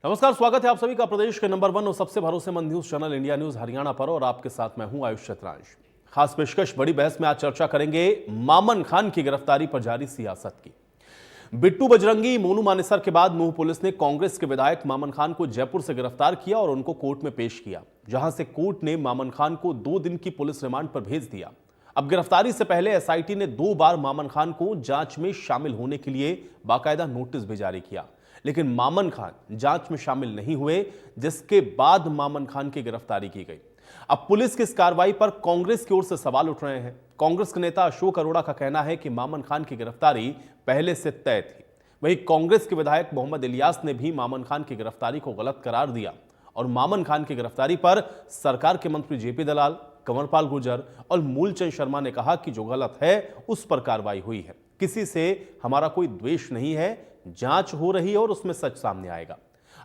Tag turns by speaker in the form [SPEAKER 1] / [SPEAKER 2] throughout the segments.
[SPEAKER 1] नमस्कार, स्वागत है आप सभी का प्रदेश के नंबर 1 और सबसे भरोसेमंद news channel India news Haryana पर। और आपके साथ मैं हूं आयुष चतुरांश। खास पेशकश बड़ी बहस में आज चर्चा करेंगे मामन खान की गिरफ्तारी पर जारी सियासत की। बिट्टू बजरंगी, मोनू मानेसर के बाद नूंह पुलिस ने कांग्रेस के विधायक मामन खान को जयपुर से गिरफ्तार किया और उनको कोर्ट में पेश किया, जहां से कोर्ट ने मामन खान को 2 दिन की पुलिस रिमांड पर भेज दिया। अब गिरफ्तारी से पहले एसआईटी ने 2 बार मामन खान को जांच में शामिल होने के लिए बाकायदा नोटिस भी जारी किया, लेकिन मामन खान जांच में शामिल नहीं हुए, जिसके बाद मामन खान की गिरफ्तारी की गई। अब पुलिस की इस कार्रवाई पर कांग्रेस की ओर से सवाल उठ रहे हैं। कांग्रेस के नेता अशोक अरोड़ा का कहना है कि मामन खान की गिरफ्तारी पहले से तय थी। वहीं कांग्रेस के विधायक मोहम्मद इलियास ने भी मामन खान की गिरफ्तारी को गलत करार दिया और मामन खान की गिरफ्तारी पर सरकार के मंत्री जेपी दलाल, कंवरपाल गुर्जर और मूलचंद शर्मा ने कहा कि जो गलत है उस पर कार्रवाई हुई है। किसी से हमारा कोई द्वेष नहीं है, जांच हो रही है और उसमें सच सामने आएगा।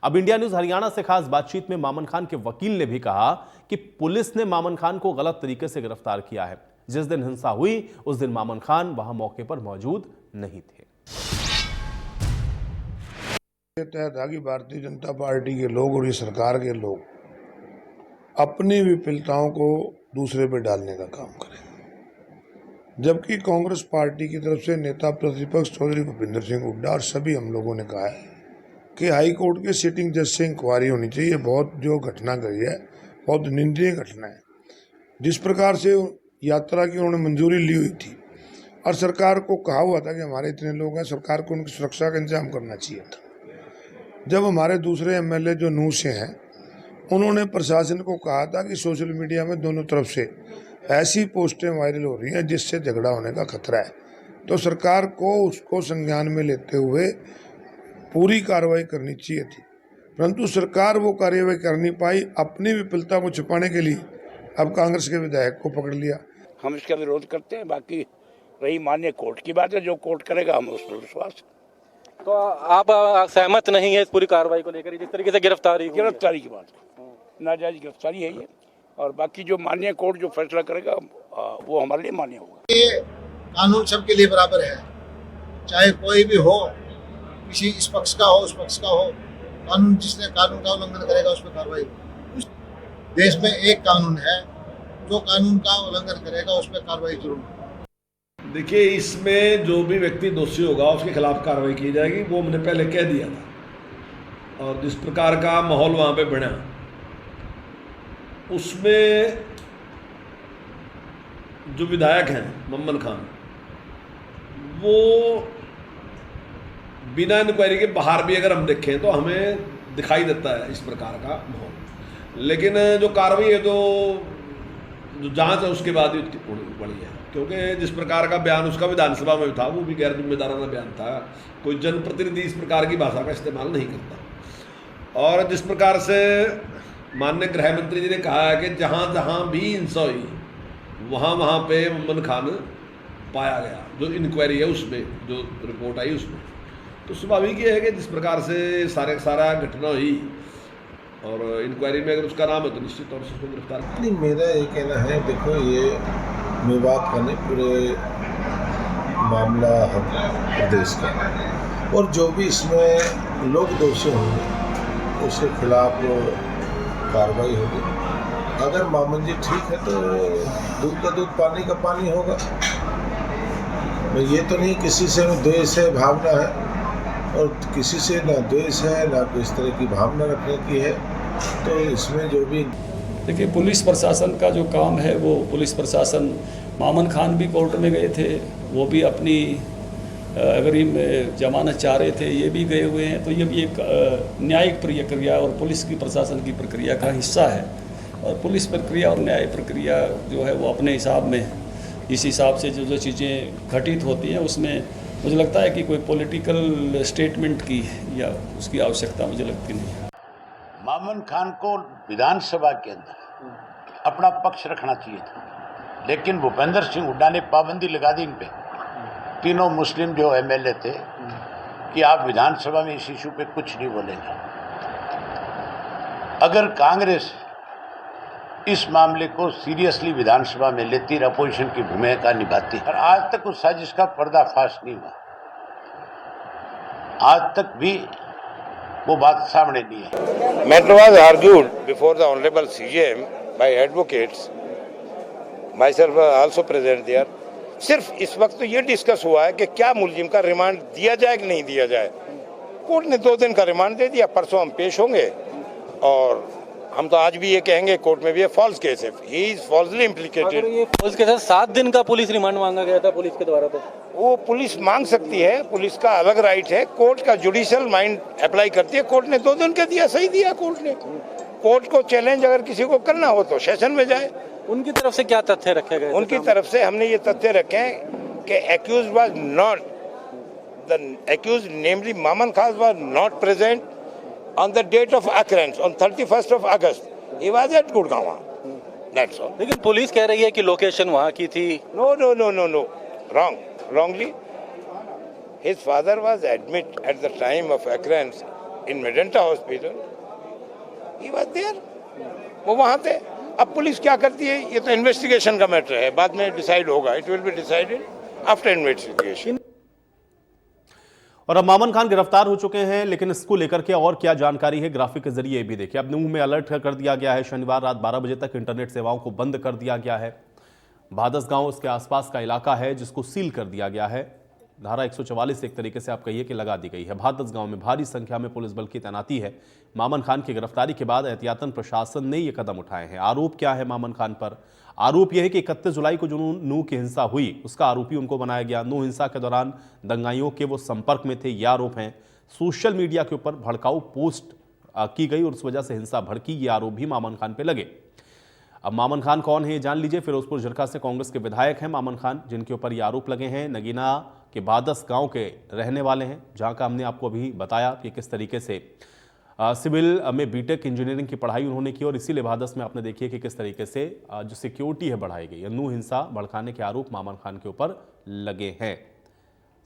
[SPEAKER 1] अब इंडिया न्यूज हरियाणा से खास बातचीत में मामन खान के वकील ने भी कहा कि पुलिस ने मामन खान को गलत तरीके से गिरफ्तार किया है। जिस दिन हिंसा हुई उस दिन मामन खान वहां मौके पर मौजूद नहीं थे।
[SPEAKER 2] तहत भारतीय जनता पार्टी के लोग और ये सरकार के लोग अपनी विफलताओं को दूसरे पे डालने का काम करें, जबकि कांग्रेस पार्टी की तरफ से नेता प्रतिपक्ष चौधरी भूपेंद्र सिंह हुड्डा और सभी हम लोगों ने कहा है कि हाई कोर्ट के सिटिंग जज से इंक्वायरी होनी चाहिए। बहुत जो घटना गई है बहुत निंदनीय घटना है। जिस प्रकार से यात्रा की उन्होंने मंजूरी ली हुई थी और सरकार को कहा हुआ था कि हमारे इतने लोग हैं, सरकार को उनकी सुरक्षा का इंतजाम करना चाहिए था। जब हमारे दूसरे एमएलए जो नूंह से हैं, उन्होंने प्रशासन को कहा था कि सोशल मीडिया में दोनों तरफ से ऐसी पोस्टें वायरल हो रही हैं जिससे झगड़ा होने का खतरा है, तो सरकार को उसको संज्ञान में लेते हुए पूरी कार्रवाई करनी चाहिए थी, परंतु सरकार वो कार्रवाई कर नहीं पाई। अपनी विफलता को छिपाने के लिए अब कांग्रेस के विधायक को पकड़ लिया।
[SPEAKER 3] हम इसका विरोध करते हैं। बाकी रही माननीय कोर्ट की बात है, जो कोर्ट करेगा हम उस पर विश्वास।
[SPEAKER 4] तो आप सहमत नहीं है इस पूरी कार्रवाई को लेकर, जिस तरीके से गिरफ्तारी
[SPEAKER 3] की बात नाजायज गिरफ्तारी है ये, और बाकी जो माननीय कोर्ट जो फैसला करेगा वो हमारे लिए मान्य होगा।
[SPEAKER 5] ये कानून सबके लिए बराबर है, चाहे कोई भी हो, किसी इस पक्ष का हो उस पक्ष का हो। कानून जिसने कानून का उल्लंघन करेगा उस पर कार्रवाई होगी। उस देश में एक कानून है, जो कानून का उल्लंघन करेगा उस पर कार्रवाई जरूर होगी।
[SPEAKER 6] देखिए, इसमें जो भी व्यक्ति दोषी होगा उसके खिलाफ कार्रवाई की जाएगी, वो मैंने पहले कह दिया था। और जिस प्रकार का माहौल वहाँ पे बना, उसमें जो विधायक हैं मामन खान, वो बिना इंक्वायरी के बाहर भी अगर हम देखें तो हमें दिखाई देता है इस प्रकार का माहौल। लेकिन जो कार्रवाई है, तो जो जांच है उसके बाद ही उसकी बड़ी है, क्योंकि जिस प्रकार का बयान उसका विधानसभा में था वो भी गैर जिम्मेदाराना बयान था। कोई जनप्रतिनिधि इस प्रकार की भाषा का इस्तेमाल नहीं करता। और जिस प्रकार से माननीय गृह मंत्री जी ने कहा है कि जहाँ जहाँ भी हिंसा हुई वहाँ वहाँ पे मामन खान पाया गया, जो इंक्वायरी है उसमें, जो रिपोर्ट आई उसमें, तो स्वाभाविक ये है कि जिस प्रकार से सारा घटना हुई और इंक्वायरी में अगर उसका नाम है तो निश्चित तौर से उसको गिरफ्तार।
[SPEAKER 7] नहीं, मेरा ये कहना है, देखो ये विवाद का नहीं, पूरे मामला हम प्रदेश का, और जो भी इसमें लोग दोषी होंगे उसके खिलाफ कार्रवाई होगी। अगर मामन जी ठीक है तो दूध का दूध पानी का पानी होगा। ये तो नहीं किसी से द्वेष है, भावना है, और किसी से ना द्वेष है ना कोई इस तरह की भावना रखने की है। तो इसमें जो भी
[SPEAKER 8] देखिए, पुलिस प्रशासन का जो काम है, वो पुलिस प्रशासन, मामन खान भी कोर्ट में गए थे, वो भी अपनी अग्रिम जमानत चाह रहे थे, ये भी गए हुए हैं। तो ये भी एक न्यायिक प्रक्रिया और पुलिस की प्रशासन की प्रक्रिया का हिस्सा है। और पुलिस प्रक्रिया और न्याय प्रक्रिया जो है वो अपने हिसाब में, इस हिसाब से जो चीज़ें घटित होती हैं, उसमें मुझे लगता है कि कोई पॉलिटिकल स्टेटमेंट की या उसकी आवश्यकता मुझे लगती नहीं है।
[SPEAKER 9] मामन खान को विधानसभा के अंदर अपना पक्ष रखना चाहिए था, लेकिन भूपेंद्र सिंह हुड्डा ने पाबंदी लगा दी इन पे, तीनों मुस्लिम जो एमएलए थे, कि आप विधानसभा में इस इशू पे कुछ नहीं बोलेंगे। अगर कांग्रेस इस मामले को सीरियसली विधानसभा में लेती और अपोजिशन की भूमिका निभाती, और आज तक उस साजिश का पर्दाफाश नहीं हुआ। आज तक भी वो बात सामने नहीं है।
[SPEAKER 10] Matter was argued before the Honorable CJM by advocates. Myself was also present there. सिर्फ इस वक्त तो ये डिस्कस हुआ है कि क्या मुलजिम का रिमांड दिया जाए कि नहीं दिया जाए। कोर्ट ने 2 दिन का रिमांड दे दिया, परसों हम पेश होंगे और हम तो आज भी ये कहेंगे कोर्ट में भी ये फॉल्स केस है, ही इज फॉल्सली इम्प्लीकेटेड।
[SPEAKER 4] ये फॉल्स केस है, 7 दिन का पुलिस रिमांड मांगा गया था पुलिस के द्वारा, तो
[SPEAKER 10] वो पुलिस मांग सकती है, पुलिस का अलग राइट है, कोर्ट का जुडिशियल माइंड अप्लाई करती है। कोर्ट ने 2 दिन का दिया, सही दिया कोर्ट ने। कोर्ट को चैलेंज अगर किसी को करना हो तो सेशन में जाए।
[SPEAKER 4] उनकी तरफ से क्या तथ्य रखे गए?
[SPEAKER 10] उनकी तरफ से हमने ये तथ्य रखे हैं कि accused was not the accused namely Mamman Khan was not present on the date of occurrence on 31st of August. He was at Gurgaon. That's all.
[SPEAKER 4] लेकिन पुलिस कह रही है कि लोकेशन वहाँ की थी।
[SPEAKER 10] No. Wrongly. His father was admitted at the time of occurrence in Medanta Hospital. He was there. वो वहाँ थे। अब पुलिस क्या करती है ये तो इन्वेस्टिगेशन का मैटर है, बाद में डिसाइड होगा। It will be decided after investigation.
[SPEAKER 1] और अब मामन खान गिरफ्तार हो चुके हैं, लेकिन इसको लेकर के और क्या जानकारी है ग्राफिक के जरिए भी देखिए। अब नूह में अलर्ट कर दिया गया है, शनिवार रात 12 बजे तक इंटरनेट सेवाओं को बंद कर दिया गया है। भादस गांव उसके आसपास का इलाका है जिसको सील कर दिया गया है। धारा 144 एक तरीके से आप कहिए कि लगा दी गई है। भादस गांव में भारी संख्या में पुलिस बल की तैनाती है। मामन खान की गिरफ्तारी के बाद एहतियातन प्रशासन ने ये कदम उठाए हैं। आरोप क्या है मामन खान पर? आरोप यह है कि 31 जुलाई को जो नूह की हिंसा हुई उसका आरोपी उनको बनाया गया। नूह हिंसा के दौरान दंगाइयों के वो संपर्क में थे, यह आरोप हैं। सोशल मीडिया के ऊपर भड़काऊ पोस्ट की गई और उस वजह से हिंसा भड़की, ये आरोप भी मामन खान पे लगे। अब मामन खान कौन है ये जान लीजिए। फिरोजपुर झरखा से कांग्रेस के विधायक हैं मामन खान, जिनके ऊपर ये आरोप लगे हैं। नगीना के भादस गांव के रहने वाले हैं, जहां का हमने आपको अभी बताया कि किस तरीके से सिविल में बीटेक इंजीनियरिंग की पढ़ाई उन्होंने की और इसीलिए भादस में आपने देखिए कि किस तरीके से जो सिक्योरिटी है बढ़ाई गई। नूह हिंसा भड़काने के आरोप मामन खान के ऊपर लगे हैं।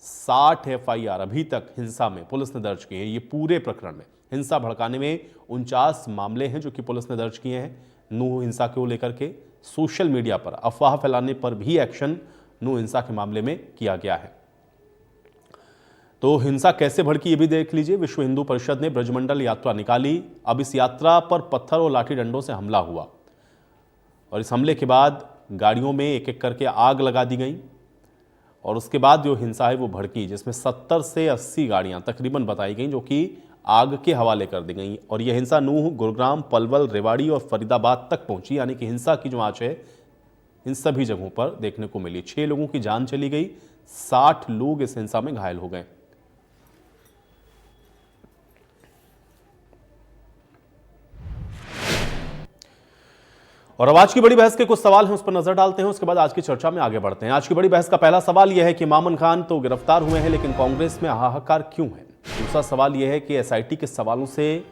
[SPEAKER 1] 60 FIR अभी तक हिंसा में पुलिस ने दर्ज किए हैं। ये पूरे प्रकरण में हिंसा भड़काने में 49 मामले हैं जो कि पुलिस ने दर्ज किए हैं। नूह हिंसा को लेकर के सोशल मीडिया पर अफवाह फैलाने पर भी एक्शन नूह हिंसा के मामले में किया गया है। तो हिंसा कैसे भड़की ये भी देख लीजिए। विश्व हिंदू परिषद ने ब्रजमंडल यात्रा निकाली। अब इस यात्रा पर पत्थर और लाठी डंडों से हमला हुआ और इस हमले के बाद गाड़ियों में एक एक करके आग लगा दी गई और उसके बाद जो हिंसा है वो भड़की, जिसमें 70 से 80 गाड़ियां तकरीबन बताई गई जो कि आग के हवाले कर दी गई। और यह हिंसा नूह, गुरुग्राम, पलवल, रेवाड़ी और फरीदाबाद तक पहुंची। यानी कि हिंसा की जो आंच है इन सभी जगहों पर देखने को मिली। 6 लोगों की जान चली गई, 60 लोग इस हिंसा में घायल हो गए। और अब आज की बड़ी बहस के कुछ सवाल हैं, उस पर नजर डालते हैं, उसके बाद आज की चर्चा में आगे बढ़ते हैं। आज की बड़ी बहस का पहला सवाल यह है कि मामन खान तो गिरफ्तार हुए हैं, लेकिन कांग्रेस में हाहाकार क्यों है? दूसरा सवाल यह है कि SIT के सवालों से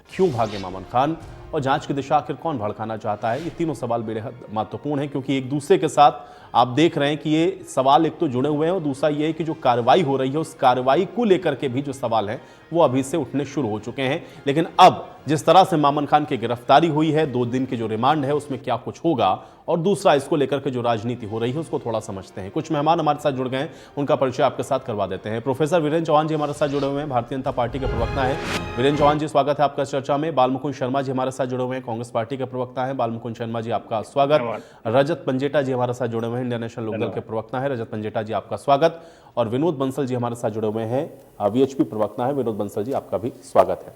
[SPEAKER 1] क्यों भागे मामन खान और जांच की दिशा आखिर कौन भड़काना चाहता है? ये तीनों सवाल बेहद महत्वपूर्ण हैं क्योंकि एक दूसरे के साथ आप देख रहे हैं कि ये सवाल एक तो जुड़े हुए हैं और दूसरा ये है कि जो कार्रवाई हो रही है उस कार्रवाई को लेकर के भी जो सवाल हैं वो अभी से उठने शुरू हो चुके हैं। लेकिन अब जिस तरह से मामन खान की गिरफ्तारी हुई है, 2 दिन की जो रिमांड है उसमें क्या कुछ होगा, और दूसरा इसको लेकर के जो राजनीति हो रही है उसको थोड़ा समझते हैं। कुछ मेहमान हमारे साथ जुड़ गए हैं, उनका परिचय आपके साथ करवा देते हैं। प्रोफेसर वीरेंद्र चौहान जी हमारे साथ जुड़े हुए हैं, भारतीय जनता पार्टी के प्रवक्ता हैं। वीरेंद्र चौहान जी स्वागत है आपका चर्चा में। बालमुकुंद शर्मा जी हमारे साथ जुड़े हुए हैं, कांग्रेस पार्टी के प्रवक्ता हैं। बालमुकुंद शर्मा जी आपका स्वागत। रजत पंजेटा जी हमारे साथ जुड़े हुए हैं, इंडियन नेशनल लोकदल के प्रवक्ता हैं। रजत पंजेटा जी आपका स्वागत। और विनोद बंसल जी हमारे साथ जुड़े हुए हैं, VHP प्रवक्ता है। विनोद बंसल जी आपका भी स्वागत है।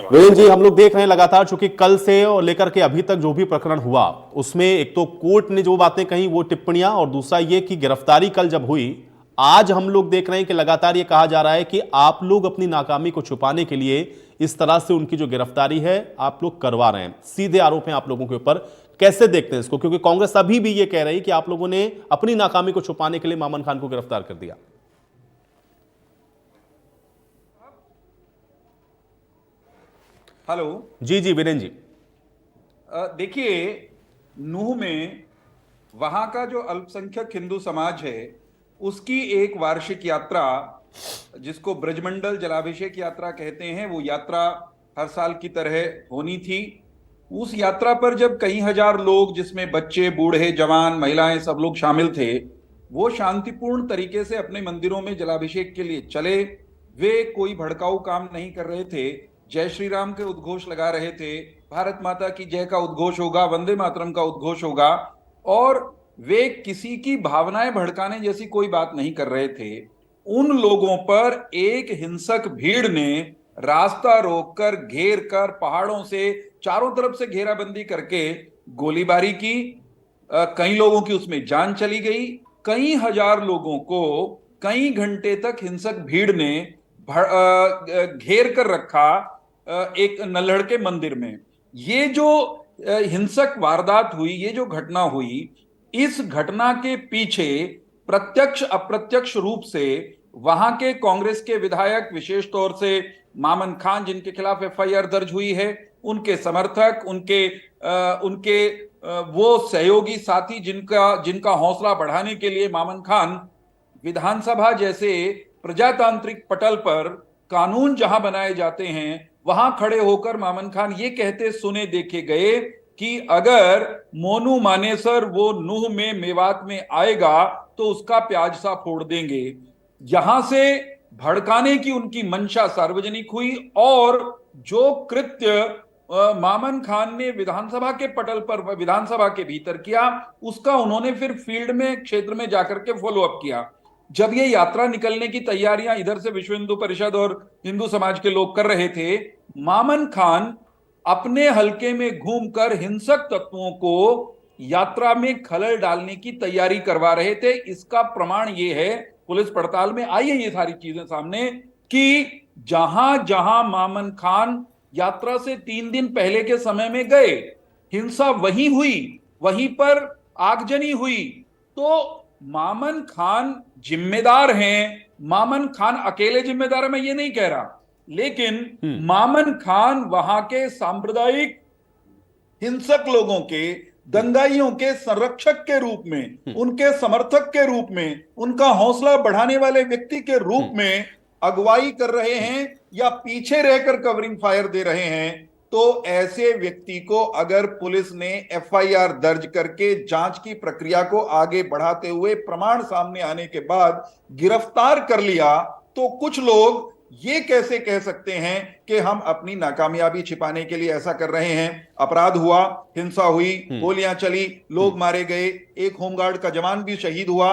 [SPEAKER 1] वीरेंद्र जी, हम लोग देख रहे हैं लगातार चूंकि कल से और लेकर के अभी तक जो भी प्रकरण हुआ उसमें एक तो कोर्ट ने जो बातें कही वो टिप्पणियां, और दूसरा ये कि गिरफ्तारी कल जब हुई, आज हम लोग देख रहे हैं कि लगातार ये कहा जा रहा है कि आप लोग अपनी नाकामी को छुपाने के लिए इस तरह से उनकी जो गिरफ्तारी है आप लोग करवा रहे हैं। सीधे आरोप हैं आप लोगों के ऊपर। कैसे देखते हैं इसको? क्योंकि कांग्रेस अभी भी ये कह रही है कि आप लोगों ने अपनी नाकामी को छुपाने के लिए मामन खान को गिरफ्तार कर दिया।
[SPEAKER 11] हेलो
[SPEAKER 1] जी वीरेंद्र जी,
[SPEAKER 11] देखिए, नूह में वहां का जो अल्पसंख्यक हिंदू समाज है उसकी एक वार्षिक यात्रा, जिसको ब्रजमंडल जलाभिषेक यात्रा कहते हैं, वो यात्रा हर साल की तरह होनी थी। उस यात्रा पर जब कई हजार लोग, जिसमें बच्चे, बूढ़े, जवान, महिलाएं, सब लोग शामिल थे, वो शांतिपूर्ण तरीके से अपने मंदिरों में जलाभिषेक के लिए चले। वे कोई भड़काऊ काम नहीं कर रहे थे। जय श्री राम के उद्घोष लगा रहे थे, भारत माता की जय का उद्घोष होगा, वंदे मातरम का उद्घोष होगा, और वे किसी की भावनाएं भड़काने जैसी कोई बात नहीं कर रहे थे। उन लोगों पर एक हिंसक भीड़ ने रास्ता रोककर, घेर कर, पहाड़ों से चारों तरफ से घेराबंदी करके गोलीबारी की। कई लोगों की उसमें जान चली गई। कई हजार लोगों को कई घंटे तक हिंसक भीड़ ने घेर कर रखा एक नल्हड़ के मंदिर में। ये जो हिंसक वारदात हुई, ये जो घटना हुई, इस घटना के पीछे प्रत्यक्ष अप्रत्यक्ष रूप से वहां के कांग्रेस के विधायक, विशेष तौर से मामन खान जिनके खिलाफ एफआईआर दर्ज हुई है, उनके समर्थक, उनके वो सहयोगी साथी जिनका हौसला बढ़ाने के लिए मामन खान विधानसभा जैसे प्रजातांत्रिक पटल पर कानून जहां बनाए जाते हैं वहां खड़े होकर मामन खान ये कहते सुने देखे गए कि अगर मोनू मानेसर वो नूह में मेवात में आएगा तो उसका प्याज सा फोड़ देंगे। यहां से भड़काने की उनकी मंशा सार्वजनिक हुई और जो कृत्य मामन खान ने विधानसभा के पटल पर, विधानसभा के भीतर किया, उसका उन्होंने फिर फील्ड में, क्षेत्र में जाकर के फॉलो अप किया। जब ये यात्रा निकलने की तैयारियां इधर से विश्व हिंदू परिषद और हिंदू समाज के लोग कर रहे थे, मामन खान अपने हलके में घूमकर हिंसक तत्वों को यात्रा में खलल डालने की तैयारी करवा रहे थे। इसका प्रमाण ये है, पुलिस पड़ताल में आई है ये सारी चीजें सामने, कि जहां जहां मामन खान यात्रा से 3 दिन पहले के समय में गए, हिंसा वहीं हुई, वहीं पर आगजनी हुई। तो मामन खान जिम्मेदार हैं। मामन खान अकेले जिम्मेदार है, मैं ये नहीं कह रहा, लेकिन मामन खान वहां के सांप्रदायिक हिंसक लोगों के, दंगाइयों के संरक्षक के रूप में, उनके समर्थक के रूप में, उनका हौसला बढ़ाने वाले व्यक्ति के रूप में अगुवाई कर रहे हैं या पीछे रहकर कवरिंग फायर दे रहे हैं। तो ऐसे व्यक्ति को अगर पुलिस ने एफआईआर दर्ज करके जांच की प्रक्रिया को आगे बढ़ाते हुए प्रमाण सामने आने के बाद गिरफ्तार कर लिया, तो कुछ लोग ये कैसे कह सकते हैं कि हम अपनी नाकामयाबी छिपाने के लिए ऐसा कर रहे हैं। अपराध हुआ, हिंसा हुई, गोलियां चली, लोग मारे गए, एक होमगार्ड का जवान भी शहीद हुआ।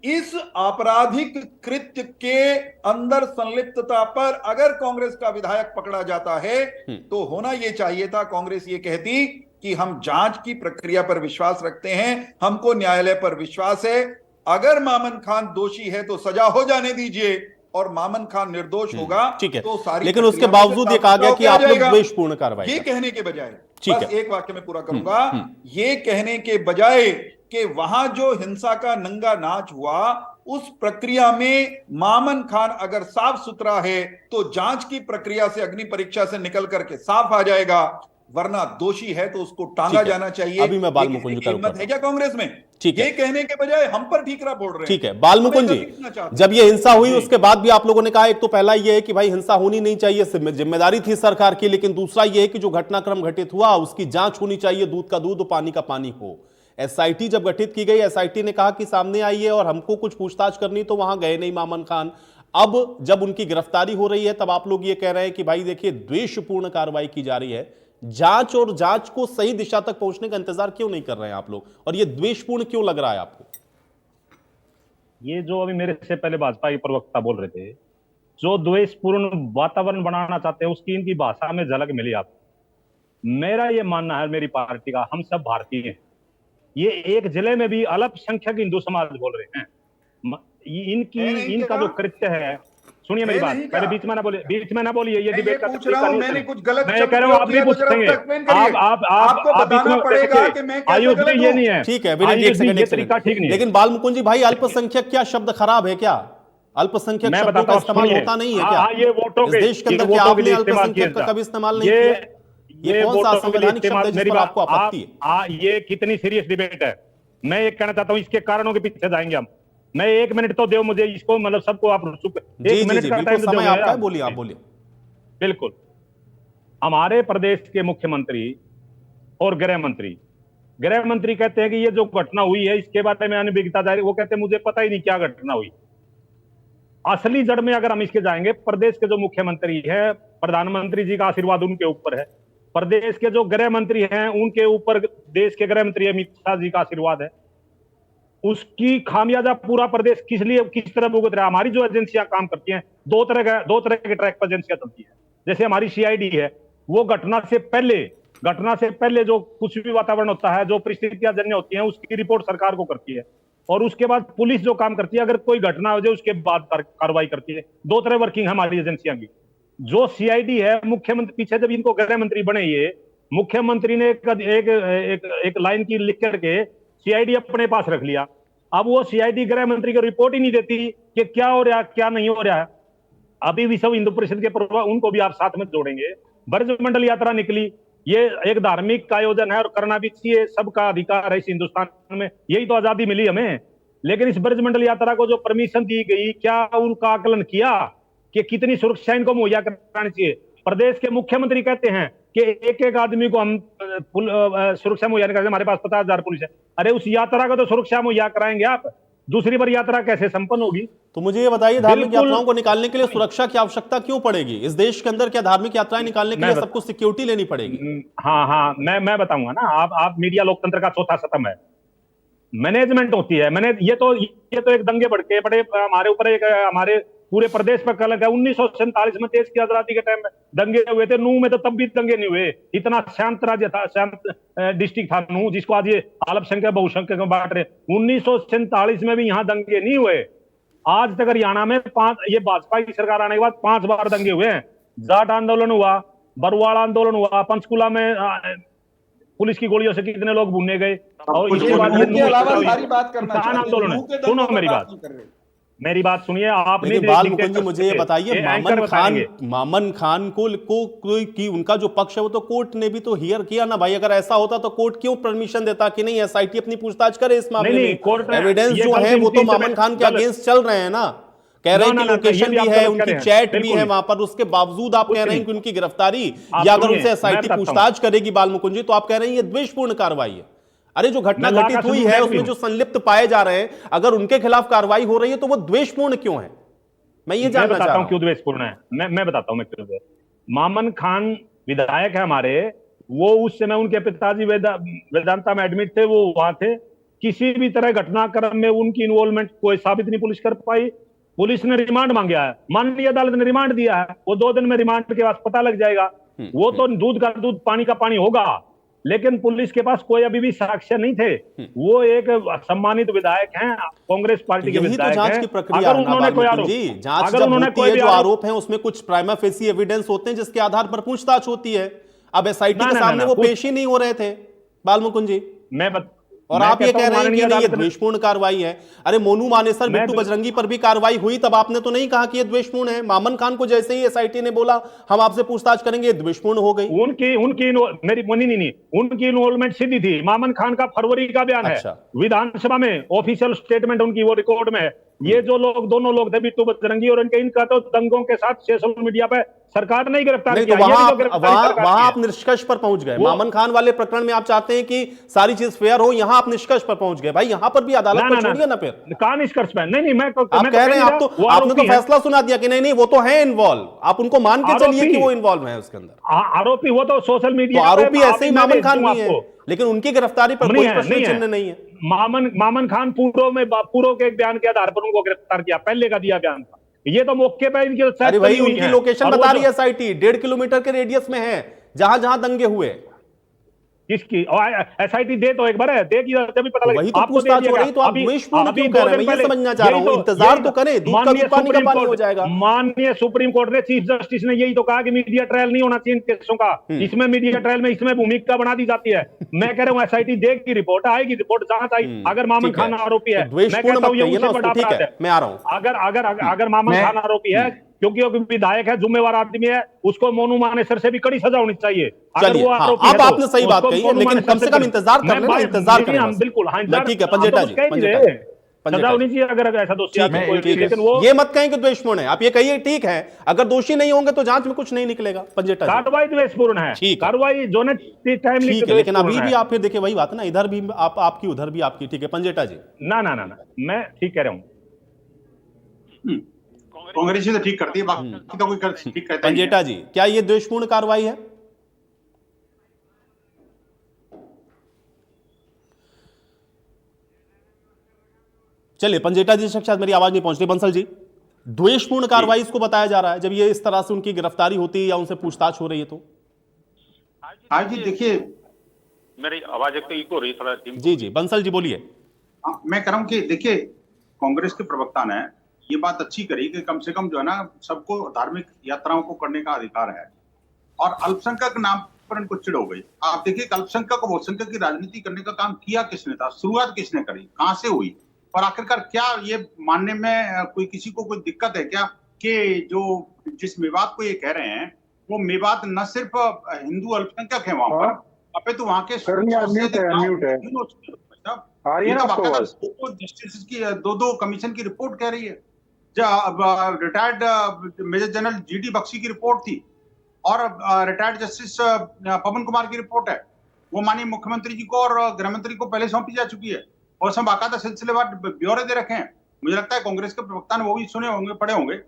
[SPEAKER 11] इस आपराधिक कृत्य के अंदर संलिप्तता पर अगर कांग्रेस का विधायक पकड़ा जाता है तो होना यह चाहिए था, कांग्रेस ये कहती कि हम जांच की प्रक्रिया पर विश्वास रखते हैं, हमको न्यायालय पर विश्वास है, अगर मामन खान दोषी है तो सजा हो जाने दीजिए और मामन खान निर्दोष होगा।
[SPEAKER 1] ठीक है,
[SPEAKER 11] तो सारी,
[SPEAKER 1] लेकिन उसके बावजूद ये कहा गया कि आप लोग द्वेषपूर्ण कार्रवाई,
[SPEAKER 11] ये कहने के बजाय,
[SPEAKER 1] बस
[SPEAKER 11] एक वाक्य में पूरा करूंगा, ये कहने के बजाय कि वहां जो हिंसा का नंगा नाच हुआ, उस प्रक्रिया में मामन खान अगर साफ सुथरा है तो जांच की प्रक्रिया से, अग्नि परीक्षा से निकल करके साफ आ जाएगा, वरना दोषी है तो उसको टांगा जाना चाहिए।
[SPEAKER 1] अभी मैं बाल मुकुंद का
[SPEAKER 11] हिम्मत है क्या कांग्रेस में?
[SPEAKER 1] ठीक है,
[SPEAKER 11] ये कहने के बजाय हम पर ठीकरा फोड़ रहे हैं।
[SPEAKER 1] ठीक है बाल मुकुंद जी, जब ये हिंसा हुई उसके बाद भी आप लोगों ने कहा, एक तो पहला ये है कि भाई हिंसा होनी नहीं चाहिए, जिम्मेदारी थी सरकार की, लेकिन दूसरा ये है कि जो घटनाक्रम घटित हुआ उसकी जांच होनी चाहिए, दूध का दूध और पानी का पानी हो। एसआईटी जब गठित की गई, एसआईटी ने कहा कि सामने आइए और हमको कुछ पूछताछ करनी, तो वहां गए नहीं मामन खान। अब जब उनकी गिरफ्तारी हो रही है तब आप लोग ये कह रहे हैं कि भाई देखिए द्वेषपूर्ण कार्रवाई की जा रही है। जांच और जांच को सही दिशा तक पहुंचने का इंतजार क्यों नहीं कर रहे हैं आप लोग, और ये द्वेषपूर्ण क्यों लग रहा है आपको?
[SPEAKER 12] ये जो अभी मेरे से पहले भाजपा के प्रवक्ता बोल रहे थे, जो द्वेषपूर्ण वातावरण बनाना चाहते हैं उसकी इनकी भाषा में झलक मिली आपको। मेरा ये मानना है, मेरी पार्टी का, हम सब भारतीय हैं। ये एक जिले में भी अल्पसंख्यक हिंदू समाज बोल रहे हैं, इनका जो कृत्य है, सुनिए मेरी बात, पहले बीच में ना बोलिए, ये डिबेट का
[SPEAKER 11] पूछ रहा हूं, मैंने कुछ गलत
[SPEAKER 12] मैं कह रहा हूं, आप भी पूछेंगे,
[SPEAKER 11] आपको बताना पड़ेगा कि मैं
[SPEAKER 12] आयुष जी ये नहीं है,
[SPEAKER 1] ठीक है, ये तरीका
[SPEAKER 12] ठीक नहीं है।
[SPEAKER 1] लेकिन बाल मुकुंद जी, भाई अल्पसंख्यक क्या शब्द खराब है क्या? अल्पसंख्यक शब्दों का इस्तेमाल होता नहीं है क्या?
[SPEAKER 12] ये वोटों के,
[SPEAKER 1] देश के अंदर क्या आपने अल्पसंख्यक का कभी इस्तेमाल नहीं किया? ये कौन सा असंवैधानिक शब्द है जिस पर आपको आपत्ति है?
[SPEAKER 12] ये कितनी सीरियस डिबेट है। मैं एक कहना चाहता हूं, इसके कारणों के पीछे जाएंगे हम। मैं 1 मिनट तो दो मुझे, इसको मतलब सबको आप 1 मिनट का टाइम
[SPEAKER 1] समय आपका है, बोलिए आप बोलिए।
[SPEAKER 12] बिल्कुल, हमारे प्रदेश के मुख्यमंत्री और गृह मंत्री कहते हैं कि ये जो घटना हुई है इसके बारे में अनभिज्ञता जारी, वो कहते हैं मुझे पता ही नहीं क्या घटना हुई। असली जड़ में अगर हम इसके जाएंगे, प्रदेश के जो मुख्यमंत्री है, प्रधानमंत्री जी का आशीर्वाद उनके ऊपर है, प्रदेश के जो गृह मंत्री हैं उनके ऊपर देश के गृह मंत्री अमित शाह जी का आशीर्वाद है। उसकी खामियाजा पूरा प्रदेश किस तरह भुगत रहा है। हमारी जो एजेंसियां काम करती हैं, दो तरह के ट्रैक पर एजेंसियां चलती है। जैसे हमारी सीआईडी है, वो घटना से पहले जो कुछ भी वातावरण होता है, जो परिस्थितियां जन्य होती हैं, उसकी रिपोर्ट सरकार को करती है, और उसके बाद पुलिस जो काम करती है, अगर कोई घटना हो जाए उसके बाद कार्रवाई करती है। दो तरह वर्किंग है हमारी एजेंसियां की। जो सीआईडी है, मुख्यमंत्री पीछे जब इनको गृह मंत्री बने, ये मुख्यमंत्री ने एक लाइन की लिख करके सीआईडी अपने पास रख लिया। अब वो सीआईडी गृह मंत्री को रिपोर्ट ही नहीं देती कि क्या हो रहा है, क्या नहीं हो रहा है। अभी विश्व हिंदू परिषद के प्रवक्ता, उनको भी आप साथ में जोड़ेंगे। ब्रजमंडल यात्रा निकली, ये एक धार्मिक आयोजन है और करना भी चाहिए, सबका अधिकार है इस हिंदुस्तान में, यही तो आजादी मिली हमें। लेकिन इस ब्रजमंडल यात्रा को जो परमिशन दी गई, क्या उनका आकलन किया कि कितनी सुरक्षा इनको मुहैया करानी चाहिए? प्रदेश के मुख्यमंत्री कहते हैं कि एक आदमी को हम सुरक्षा मुहैया नहीं करते, हमारे पास 50,000 पुलिस है। अरे उस यात्रा को तो सुरक्षा मुहैया कराएंगे आप, दूसरी बार यात्रा कैसे संपन्न होगी?
[SPEAKER 1] तो मुझे ये बताइए, धार्मिक यात्राओं को निकालने के लिए सुरक्षा की आवश्यकता क्यों पड़ेगी? इस देश के अंदर क्या धार्मिक यात्राएं निकालने के लिए सबको सिक्योरिटी लेनी पड़ेगी?
[SPEAKER 12] हाँ, मैं बताऊंगा ना। आप मीडिया लोकतंत्र का चौथा स्तंभ है, मैनेजमेंट होती है। ये तो एक दंगे भड़के बड़े हमारे ऊपर, एक हमारे पूरे प्रदेश पर कलंक है। 1947 में देश की आजादी के टाइम में दंगे हुए थे। नूह में तो तब भी दंगे नहीं हुए, इतना शांत राज्य था, शांत डिस्ट्रिक्ट था नूह, जिसको आज ये अल्पसंख्यक बहुसंख्यक में बांट रहे। 1947 में भी यहाँ दंगे नहीं हुए। आज तक हरियाणा में ये भाजपा की सरकार आने के बाद 5 बार दंगे हुए हैं। जाट आंदोलन हुआ, बरवाड़ा आंदोलन हुआ, पंचकुला में पुलिस की गोलियों से कितने लोग भूने गए, और इसके बाद किसान आंदोलन। सुनो मेरी बात सुनिए आप।
[SPEAKER 1] बाल मुकुंद जी, मुझे ये बताइए, मामन खान को की उनका जो पक्ष है वो तो कोर्ट ने भी तो हियर किया ना भाई। अगर ऐसा होता तो कोर्ट क्यों परमिशन देता कि नहीं एसआईटी अपनी पूछताछ करे इस मामले में? एविडेंस जो है वो तो मामन खान के अगेंस्ट चल रहे हैं ना। कह रहे हैं कि लोकेशन भी है, उनकी चैट भी है वहां पर, उसके बावजूद आप कह रहे हैं कि उनकी गिरफ्तारी या अगर उनसे एसआईटी पूछताछ करेगी बाल मुकुंद जी, तो आप कह रहे हैं ये द्वेषपूर्ण कार्रवाई है। अरे जो घटना घटित हुई है उसमें जो संलिप्त पाए जा रहे हैं, अगर उनके खिलाफ कार्रवाई हो रही है तो वो द्वेषपूर्ण क्यों है? मैं ये जानना चाहता हूं
[SPEAKER 12] क्यों द्वेषपूर्ण है। मैं बताता हूं मैं क्यों। मामन खान विधायक है हमारे, वो उस समय उनके पिताजी वेदांता में एडमिट थे, वो वहां थे। किसी भी तरह घटनाक्रम में उनकी इन्वॉल्वमेंट कोई साबित नहीं पुलिस कर पाई। पुलिस ने रिमांड मांगा है, माननीय अदालत ने रिमांड दिया है, वो 2 दिन में रिमांड के बाद पता लग जाएगा। वो तो दूध का दूध पानी का पानी होगा, लेकिन पुलिस के पास कोई अभी भी साक्ष्य नहीं थे। वो एक सम्मानित विधायक हैं, कांग्रेस पार्टी के विधायक हैं।
[SPEAKER 1] जांच की प्रक्रिया अगर उन्होंने कोई आरोप है उसमें कुछ प्राइमा फेसी एविडेंस होते हैं जिसके आधार पर पूछताछ होती है। अब एसआईटी के सामने वो पेश ही नहीं हो रहे थे बाल मुकुंद जी, और आप ये कह रहे हैं कि नहीं ये द्वेषपूर्ण कार्रवाई है। अरे मोनू मानेसर, बिट्टू बजरंगी पर भी कार्रवाई हुई, तब आपने तो नहीं कहा कि ये द्वेषपूर्ण है। मामन खान को जैसे ही एसआईटी ने बोला हम आपसे पूछताछ करेंगे, द्वेषपूर्ण हो गई।
[SPEAKER 12] उनकी इन्वॉल्वमेंट सीधी थी। मामन खान का फरवरी का बयान है विधानसभा में, ऑफिशियल स्टेटमेंट उनकी वो रिकॉर्ड में है। ये जो लोग, दोनों लोग थे, बिट्टू बजरंगी और इनका तो दंगों के साथ सोशल मीडिया पे सरकार ने गिरफ्तार किया।
[SPEAKER 1] वहां आप निष्कर्ष पर पहुंच गए। मामन खान वाले प्रकरण में आप चाहते हैं कि सारी चीज फेयर हो, यहां आप निष्कर्ष पर पहुंच गए। भाई यहां पर भी अदालत को छोड़िए ना। फिर
[SPEAKER 12] कहां निष्कर्ष पे? नहीं, मैं
[SPEAKER 1] आप कह रहे हैं, आपने तो फैसला सुना दिया कि नहीं वो तो है इन्वॉल्व, आप उनको मान के चलिए कि वो इन्वॉल्व है उसके अंदर।
[SPEAKER 12] आरोपी वो तो सोशल मीडिया,
[SPEAKER 1] आरोपी ऐसे ही मामन खान भी है, लेकिन उनकी गिरफ्तारी पर कोई प्रश्न चिन्ह नहीं है।
[SPEAKER 12] मामन खान पूर्व के एक बयान के आधार पर उनको गिरफ्तार किया, पहले का दिया बयान था। ये तो मौके पर इनकी,
[SPEAKER 1] अरे भाई उनकी लोकेशन बता रही है एसआईटी, 1.5 किलोमीटर के रेडियस में है जहां जहां दंगे हुए।
[SPEAKER 12] किसकी एसआईटी दे तो एक बार है, देगी तभी पता लगेगा।
[SPEAKER 1] वही तो पूछताछ हो रही, तो आप द्वेषपूर्ण क्यों कह रहे हैं? मैं ये समझना चाह रहा हूं। इंतजार तो करें, दूध का दूध पानी का पानी हो जाएगा।
[SPEAKER 12] माननीय सुप्रीम कोर्ट ने, चीफ जस्टिस ने यही तो कहा कि मीडिया ट्रायल नहीं होना चाहिए इन केसों का। इसमें मीडिया ट्रायल में इसमें भूमिका बना दी जाती है। मैं कह रहा हूँ एसआईटी देगी, रिपोर्ट आएगी, रिपोर्ट जांच आएगी। अगर मामन खान आरोपी है, मैं कहता हूँ ये उससे बड़ा अपराध है।
[SPEAKER 1] मैं आ रहा हूं।
[SPEAKER 12] अगर मामन खान आरोपी है, क्योंकि वो विधायक है, जिम्मेवार आदमी है, उसको मोनू मानेसर से भी कड़ी सजा होनी चाहिए।
[SPEAKER 1] चलिए, अब आपने सही बात कही है, लेकिन कम से कम इंतजार कर लेना, इंतजार करें।
[SPEAKER 12] बिल्कुल,
[SPEAKER 1] ठीक है पंजेटा जी,
[SPEAKER 12] सजा होनी चाहिए अगर ऐसा दोषी है।
[SPEAKER 1] लेकिन वो ये मत कहें कि द्वेषपूर्ण है, आप ये कहिए ठीक है, अगर दोषी नहीं होंगे तो जांच में कुछ नहीं निकलेगा। पंजेटा जी,
[SPEAKER 12] कार्रवाई द्वेषपूर्ण है, कार्रवाई जो ने टाइम
[SPEAKER 1] ठीक है, लेकिन अभी भी आप फिर देखिए वही बात है ना, इधर भी आपकी उधर भी आपकी। ठीक है पंजेटा जी,
[SPEAKER 12] ना मैं ठीक कह रहा हूँ।
[SPEAKER 13] कांग्रेस ही तो ठीक करती है, बाकी तो कोई ठीक कहता ही नहीं है।
[SPEAKER 1] पंजेटा जी, क्या ये द्वेषपूर्ण कार्रवाई है? चलिए, पंजेटा जी शायद मेरी आवाज नहीं पहुंच रही। बंसल जी, द्वेषपूर्ण कार्रवाई इसको बताया जा रहा है जब ये इस तरह से उनकी गिरफ्तारी होती है या उनसे पूछताछ हो रही है तो?
[SPEAKER 13] आज जी देखिए,
[SPEAKER 14] मेरी आवाज एक तो इको हो रही है थोड़ा।
[SPEAKER 1] जी जी, बंसल जी बोलिए।
[SPEAKER 13] मैं कह रहा हूं कि देखिए, कांग्रेस के प्रवक्ता ने ये बात अच्छी करी कि कम से कम जो है ना, सबको धार्मिक यात्राओं को करने का अधिकार है, और अल्पसंख्यक नाम पर इनको चिढ़ हो गई। आप देखिए, अल्पसंख्यक और बहुसंख्यक की राजनीति करने का काम किया किसने था, शुरुआत किसने करी, कहां से हुई, और आखिरकार क्या ये मानने में कोई किसी को कोई दिक्कत है क्या कि जो जिस मेवात को ये कह रहे हैं वो मेवात न सिर्फ हिंदू अल्पसंख्यक है वहां पर, अबे तो वहां के जस्टिस की दो कमीशन की रिपोर्ट कह रही है। Retired major general GD Bakshi की रिपोर्ट थी और रिटायर्ड जस्टिस पवन कुमार की रिपोर्ट है, वो माननीय मुख्यमंत्री जी को और गृह मंत्री को पहले सौंपी जा चुकी है और उसमें बाकायदा सिलसिलेवार ब्यौरे दे रखे हैं। मुझे लगता है कांग्रेस के प्रवक्ता ने वो भी सुने होंगे, पढ़े होंगे।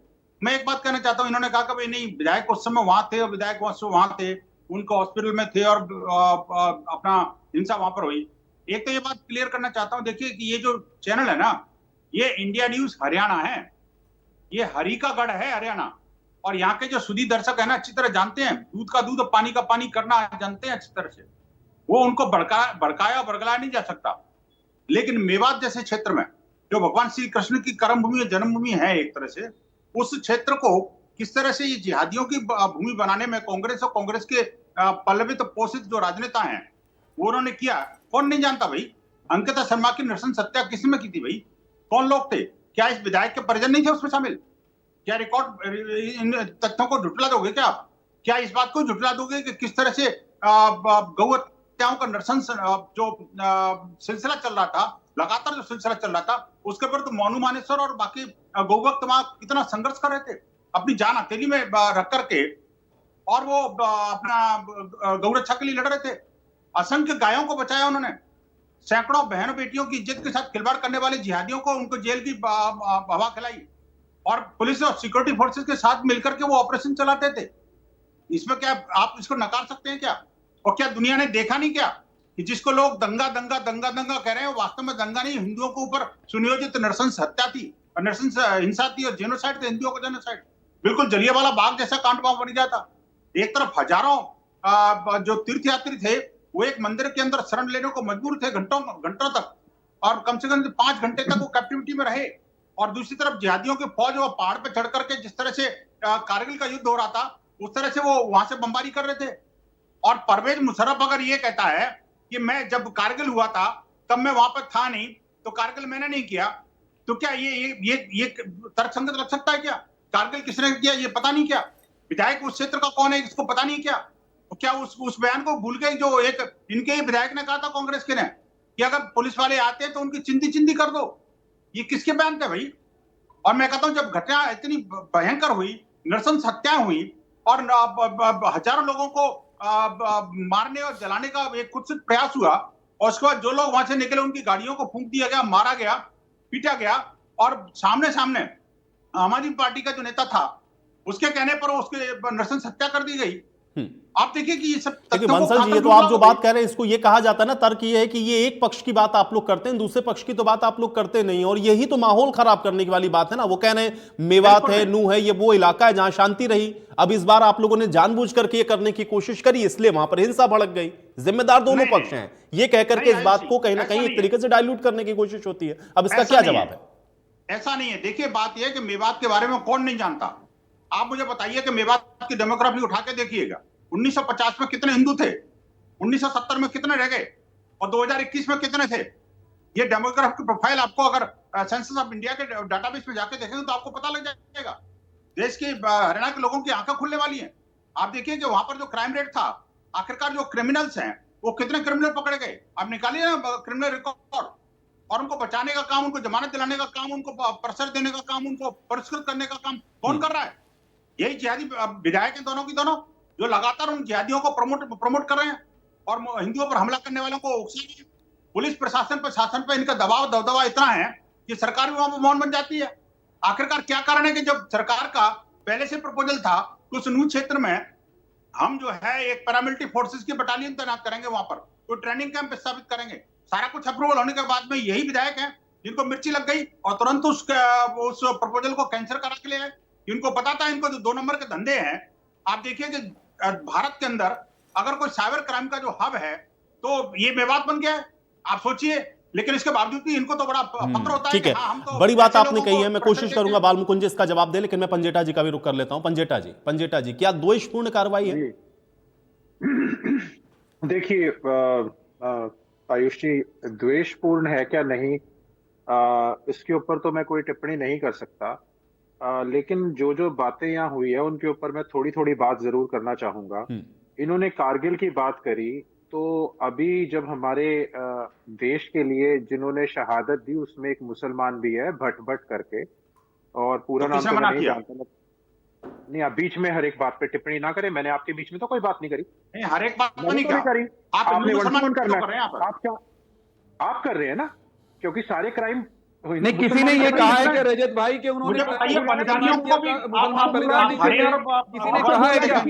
[SPEAKER 13] मैं एक बात कहना चाहता हूँ, इन्होंने कहा कि भाई नहीं, विधायक उस समय वहां थे और विधायक वहां थे, उनको हॉस्पिटल में थे और अपना हिंसा वहां पर हुई। एक तो ये बात क्लियर करना चाहता हूँ, देखिए कि ये जो चैनल है ना, ये इंडिया न्यूज हरियाणा है, ये हरी का गढ़ है हरियाणा, और यहाँ के जो सुधी दर्शक है ना, अच्छी तरह जानते हैं, दूध का दूध और पानी का पानी करना जानते हैं अच्छी तरह से। वो उनको भड़काया और बरगलाया नहीं जा सकता। लेकिन मेवात जैसे क्षेत्र में जो भगवान श्री कृष्ण की कर्मभूमि और जन्मभूमि है एक तरह से, उस क्षेत्र को किस तरह से ये जिहादियों की भूमि बनाने में कांग्रेस और कांग्रेस के पल्लवित पोषित जो राजनेता हैं वो उन्होंने किया, कौन नहीं जानता भाई। अंकिता शर्मा की नृशंस हत्या किसने की थी भाई, कौन लोग थे, क्या इस विधायक के परिजन नहीं थे उसमें शामिल? क्या रिकॉर्ड इन तथ्यों को झुटला दोगे क्या आप? क्या इस बात को झुटला दोगे कि किस तरह से गौ हत्याओं का नृशंस जो सिलसिला चल रहा था, लगातार जो सिलसिला चल रहा था, उसके ऊपर तो मोनू मानेसर और बाकी गौभक्त वहां कितना संघर्ष कर रहे थे अपनी जान हथेली में रख करके, और वो अपना गौरक्षा के लिए लड़ रहे थे। असंख्य गायों को बचाया उन्होंने, सैकड़ों बहनों बेटियों की इज्जत के साथ खिलवाड़ करने वाले जिहादियों को उनको जेल की हवा खिलाई, और पुलिस और सिक्योरिटी फोर्सेस के साथ मिलकर के वो ऑपरेशन चलाते थे। इसमें क्या आप इसको नकार सकते हैं क्या? और क्या दुनिया ने देखा नहीं क्या कि जिसको लोग दंगा दंगा दंगा दंगा कह रहे हैं, वास्तव में दंगा नहीं, हिंदुओं के ऊपर सुनियोजित नृशंस हत्या थी, नृशंस हिंसा थी और जेनोसाइड थे, हिंदुओं का जेनोसाइड। बिल्कुल जलियांवाला बाग जैसा कांड वहां बन गया था। एक तरफ हजारों जो तीर्थयात्री थे वो एक मंदिर के अंदर शरण लेने को मजबूर थे घंटों तक, और कम से कम 5 घंटे तक वो कैप्टिविटी में रहे, और दूसरी तरफ जिहादियों की फौज वो पहाड़ पे चढ़ करके जिस तरह से कारगिल का युद्ध हो रहा था उस तरह से वो वहां से बमबारी कर रहे थे। और परवेज मुशर्रफ अगर ये कहता है कि मैं जब कारगिल हुआ था तब मैं वहां पर था नहीं, तो कारगिल मैंने नहीं किया, तो क्या ये तर्कसंगत लग सकता है क्या? कारगिल किसने किया ये पता नहीं क्या? विधायक उस क्षेत्र का कौन है इसको पता नहीं क्या? तो क्या उस बयान को भूल गए जो एक इनके ही विधायक ने कहा था कांग्रेस के ने कि अगर पुलिस वाले आते हैं तो उनकी चिंदी कर दो? ये किसके बयान थे भाई? और मैं कहता हूं जब घटना इतनी भयंकर हुई, नृशंस हत्याएं हुई और हजारों लोगों को मारने और जलाने का एक कुत्सित प्रयास हुआ, और उसके बाद जो लोग वहां से निकले उनकी गाड़ियों को फूंक दिया गया, मारा गया, पीटा गया, और सामने आम आदमी पार्टी का जो नेता था उसके कहने पर उसके नृशंस हत्या कर दी गई। आप देखिए कि ये सब
[SPEAKER 1] बंसल जी, ये तो आप जो बात कह रहे हैं इसको ये कहा जाता है ना, तर्क ये है कि ये एक पक्ष की बात आप लोग करते हैं, दूसरे पक्ष की तो बात आप लोग करते नहीं, और यही तो माहौल खराब करने की वाली बात है ना। वो कह रहे हैं मेवात है, नूह है, ये वो इलाका है जहां शांति रही। अब इस बार आप लोगों ने जानबूझ करके ये करने की कोशिश करी, इसलिए वहां पर हिंसा भड़क गई। जिम्मेदार दोनों पक्ष हैं, ये कहकर के इस बात को कहीं ना कहीं एक तरीके से डाइल्यूट करने की कोशिश होती है। अब इसका क्या जवाब है?
[SPEAKER 13] ऐसा नहीं है। देखिए बात यह है कि मेवात के बारे में कौन नहीं जानता। आप मुझे बताइए कि मेवात की डेमोग्राफी उठा के देखिएगा, 1950 में कितने हिंदू थे, 1970 में कितने रह गए, और 2021 में कितने थे। ये डेमोग्राफिक प्रोफाइल आपको अगर सेंसस ऑफ इंडिया के डाटाबेस में जाके देखेंगे तो आपको पता लग जाएगा। देश के हरियाणा के लोगों की आंखें खुलने वाली हैं। आप देखिए कि वहां पर जो क्राइम रेट था, आखिरकार जो क्रिमिनल्स हैं वो कितने क्रिमिनल पकड़े गए। आप निकालिए ना क्रिमिनल रिकॉर्ड, और उनको बचाने का काम, उनको जमानत दिलाने का काम, उनको प्रेशर देने का काम, उनको पुरस्कृत करने का काम कौन कर रहा है? यही जिहादी विधायक हैं दोनों की दोनों, जो लगातार उन जिहादियों को प्रमोट कर रहे हैं और हिंदुओं पर हमला करने वालों को उकसा रहे हैं। पुलिस प्रशासन पर, शासन पर इनका दबाव दबदबा इतना है कि सरकार भी वहां पर मौन बन जाती है। आखिरकार क्या कारण है कि जब सरकार का पहले से प्रपोजल था तो उस नूह क्षेत्र में हम जो है एक पैरामिलिट्री फोर्सेस की बटालियन तैनात करेंगे, वहां पर तो ट्रेनिंग कैंप स्थापित करेंगे। सारा कुछ अप्रूवल होने के बाद में यही विधायक हैं जिनको मिर्ची लग गई और तुरंत उस प्रपोजल को कैंसिल करा के ले आए। इनको पता था इनको जो 2 नंबर के धंधे हैं। आप देखिए कि भारत के अंदर अगर कोई साइबर क्राइम का जो हब है तो ये मेवात बन गया है, आप सोचिए। लेकिन इसके बावजूद भी इनको तो बड़ा फक्र होता है।
[SPEAKER 1] ठीक है,
[SPEAKER 13] हम तो
[SPEAKER 1] बड़ी बात
[SPEAKER 13] ऐसे
[SPEAKER 1] आपने
[SPEAKER 13] लोगों
[SPEAKER 1] कही
[SPEAKER 13] को
[SPEAKER 1] है। मैं
[SPEAKER 13] प्रश्न
[SPEAKER 1] कोशिश
[SPEAKER 13] देते
[SPEAKER 1] करूंगा
[SPEAKER 13] हैं।
[SPEAKER 1] बाल मुकुंद इसका जवाब दे, लेकिन मैं पंजेटा जी का भी रुख कर लेता हूं। पंजेटा जी क्या द्वेषपूर्ण कार्रवाई है?
[SPEAKER 15] देखिए आयुष जी, द्वेषपूर्ण है क्या नहीं, इसके ऊपर तो मैं कोई टिप्पणी नहीं कर सकता। लेकिन जो बातें यहाँ हुई है उनके ऊपर मैं थोड़ी थोड़ी बात जरूर करना चाहूंगा। इन्होंने कारगिल की बात करी, तो अभी जब हमारे देश के लिए जिन्होंने शहादत दी उसमें एक मुसलमान भी है, भट्ट करके, और पूरा नाम तो मैं नहीं जानता। नहीं, आप बीच में हर एक बात पे टिप्पणी ना करें। मैंने आपके बीच में तो कोई बात नहीं करी।
[SPEAKER 13] नहीं, हर एक बात नहीं
[SPEAKER 15] करी। आपने
[SPEAKER 13] मुसलमान
[SPEAKER 15] करना
[SPEAKER 13] कर रहे हैं
[SPEAKER 15] है। आप कर रहे हैं ना, क्योंकि सारे क्राइम
[SPEAKER 11] नहीं, किसी ने ये कहा है कि रजत भाई के उन्होंने
[SPEAKER 13] मुझे बताइए बलिदानियों को भी
[SPEAKER 11] मुसलमान बलिदान किसी ने कहा है क्या?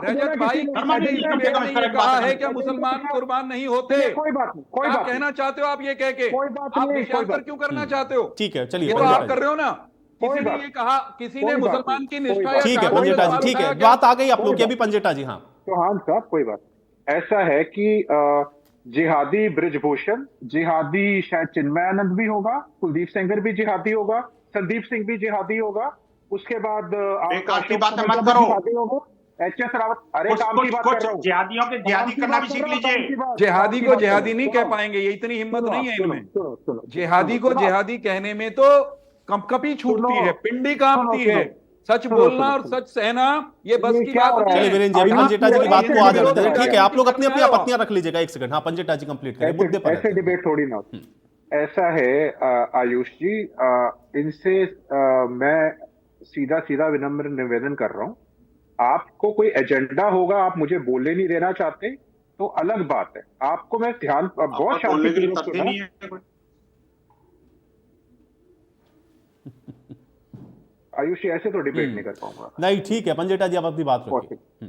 [SPEAKER 11] रजत भाई ने ये कहा है क्या मुसलमान कुर्बान नहीं होते?
[SPEAKER 15] कोई बात नहीं, कोई बात
[SPEAKER 11] कहना चाहते हो आप ये कह के? आप देशांतर क्यों करना चाहते हो?
[SPEAKER 1] ठीक है, चलिए,
[SPEAKER 11] ये तो आप कर रहे हो ना। किसी ने ये कहा, किसी ने मुसलमान की निष्ठा,
[SPEAKER 1] ठीक है पंजेटा जी, ठीक है, बात आ गई आप लोग की अभी। पंजेटा जी, हाँ
[SPEAKER 15] चौहान साहब, कोई बात ऐसा है कि जिहादी ब्रिजभूषण, जिहादी शायद चिन्मयानंद भी होगा, कुलदीप सेंगर भी जिहादी होगा, संदीप सिंह भी जिहादी होगा, उसके बाद
[SPEAKER 13] की बात मत करो,
[SPEAKER 15] एचएस रावत, अरे काम की बात कर रहा हूं।
[SPEAKER 13] जिहादियों के जिहादी करना भी सीख लीजिए।
[SPEAKER 11] जिहादी को जिहादी नहीं कह पाएंगे, ये इतनी हिम्मत नहीं है इनमें। जिहादी को जिहादी कहने में तो कंपकपी छूटती है, पिंडी कांपती है। सच बोलना और सच सहना ये बस की बात नहीं है।
[SPEAKER 1] चलिए वीरेंद्र जी, पंजेटा जी की बात को आ जाने दें। ठीक है, आप लोग अपनी अपनी आपत्तियां रख लीजिएगा। एक सेकंड, हाँ पंजेटा जी कंप्लीट करें, मुद्दे पर।
[SPEAKER 15] ऐसे डिबेट थोड़ी ना होती। ऐसा है आयुष जी, इनसे मैं सीधा विनम्र निवेदन कर रहा हूं। आपको कोई एजेंडा होगा, आप मुझे बोलने नहीं देना चाहते तो अलग बात है। आपको मैं ध्यान बहुत शांतिपूर्वक सुना। आयुषी, ऐसे तो डिबेट नहीं कर पाऊंगा।
[SPEAKER 1] नहीं, ठीक है पंजेटा जी, आप अपनी बात रखिए।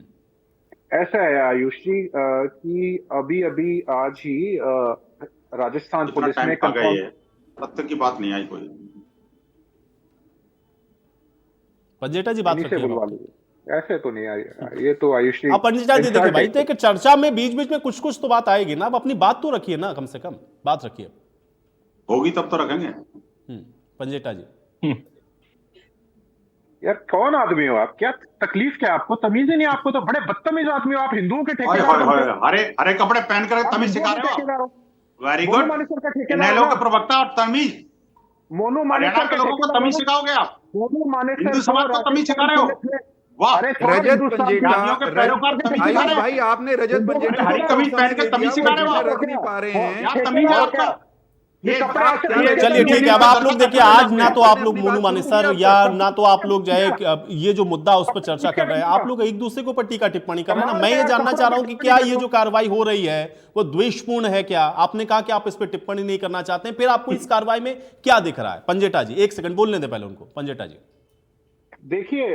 [SPEAKER 15] ऐसा है आयुष जी कि अभी आज ही राजस्थान पुलिस ने
[SPEAKER 13] सत्तर की बात नहीं आई कोई।
[SPEAKER 1] पंजेटा जी बात रखिए।
[SPEAKER 15] ऐसे तो नहीं आई, ये तो आयुष जी।
[SPEAKER 1] पंजेटा जी देखिए भाई, तो चर्चा में बीच में कुछ तो बात आएगी ना। आप अपनी बात तो रखिए ना, कम से कम बात रखिए।
[SPEAKER 13] होगी तब तो रखेंगे।
[SPEAKER 1] पंजेटा जी,
[SPEAKER 15] यार कौन आदमी हो आप? क्या तकलीफ क्या आपको? तमीज ही नहीं आपको, तो बड़े बदतमीज आदमी हो आप। हिंदुओं के ठेकेदार,
[SPEAKER 13] हरे कपड़े पहन कर तमीज सिखा रहे हो। Very good. इनेलो के प्रवक्ता और तमीज,
[SPEAKER 15] मोनू
[SPEAKER 13] हरियाणा के लोगों को तमीज सिखाओगे आप? हिंदू समाज को तमीज सिखा रहे हो? वाह,
[SPEAKER 11] रजत पंजेटा भाई, आपने रजत पंजेटा
[SPEAKER 13] हरी कमीज पहन के तमीज सिखा रहे हो?
[SPEAKER 11] रख नहीं पा रहे हैं।
[SPEAKER 13] तमीज है आपका।
[SPEAKER 1] चलिए ठीक है। अब आप लोग देखिए, आज ना तो आप लोग मोनू मानेसर या ना तो आप लोग जो है ये जो मुद्दा उस पर चर्चा कर रहे हैं, आप लोग एक दूसरे के ऊपर टीका टिप्पणी कर रहे हैं ना। मैं ये जानना चाह रहा हूं कि क्या ये जो कार्रवाई हो रही है वो द्वेषपूर्ण है क्या? आपने कहा कि आप इस पर टिप्पणी नहीं करना चाहते हैं, फिर आपको इस कार्रवाई में क्या दिख रहा है? पंजेटा जी, एक सेकंड बोलने दे पहले उनको। पंजेटा जी
[SPEAKER 15] देखिए,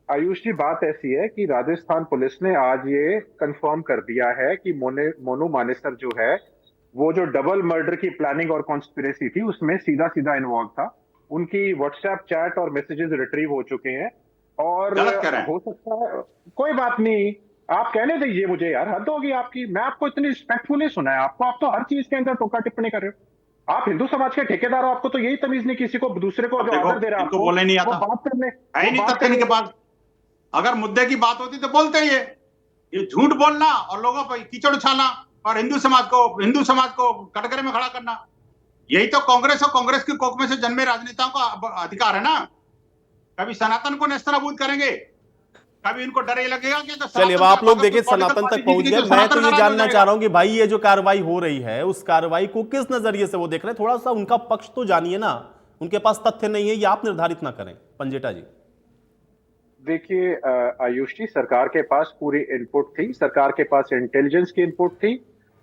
[SPEAKER 15] आयुष जी, बात ऐसी है कि राजस्थान पुलिस ने आज ये कंफर्म कर दिया है कि मोनू मानेसर जो है वो जो डबल मर्डर की प्लानिंग और कॉन्स्पिरेसी थी उसमें सीधा इन्वॉल्व था। उनकी व्हाट्सएप चैट और मैसेजेस रिट्रीव हो चुके हैं और हो सकता है, कोई बात नहीं, आप कहने दीजिए मुझे। यार हद होगी आपकी। मैं आपको इतनी रिस्पेक्टफुली सुना है आपको, आप तो हर चीज के अंदर टोका टिप्पणी कर रहे हो। आप हिंदू समाज के ठेकेदार हो, आपको तो यही तमीज नहीं किसी को दूसरे को जो ऑर्डर दे रहा है
[SPEAKER 13] बोलने नहीं आता,
[SPEAKER 15] बात करने
[SPEAKER 13] के बाद अगर मुद्दे की बात होती तो बोलते ही ये झूठ बोलना और लोगों पर कीचड़ उछालना और हिंदू समाज को कटघरे में खड़ा करना, यही तो कांग्रेस और कांग्रेस की कोख में से जन्मे राजनेताओं का अधिकार है ना। कभी सनातन को नेस्तनाबूद करेंगे, कभी इनको डर ये लगेगा कि
[SPEAKER 1] चलिए, आप लोग देखिए सनातन तक पहुंच गए। मैं तो ये जानना चाह रहा हूं कि भाई ये जो कार्रवाई हो रही है उस कार्रवाई को किस नजरिए से वो देख रहे हैं? थोड़ा सा उनका पक्ष तो जानिए ना। उनके पास तथ्य नहीं है, ये आप निर्धारित ना करें। पंजेटा जी
[SPEAKER 15] देखिए, आयुष जी, सरकार के पास पूरी इनपुट थी, सरकार के पास इंटेलिजेंस की इनपुट थी।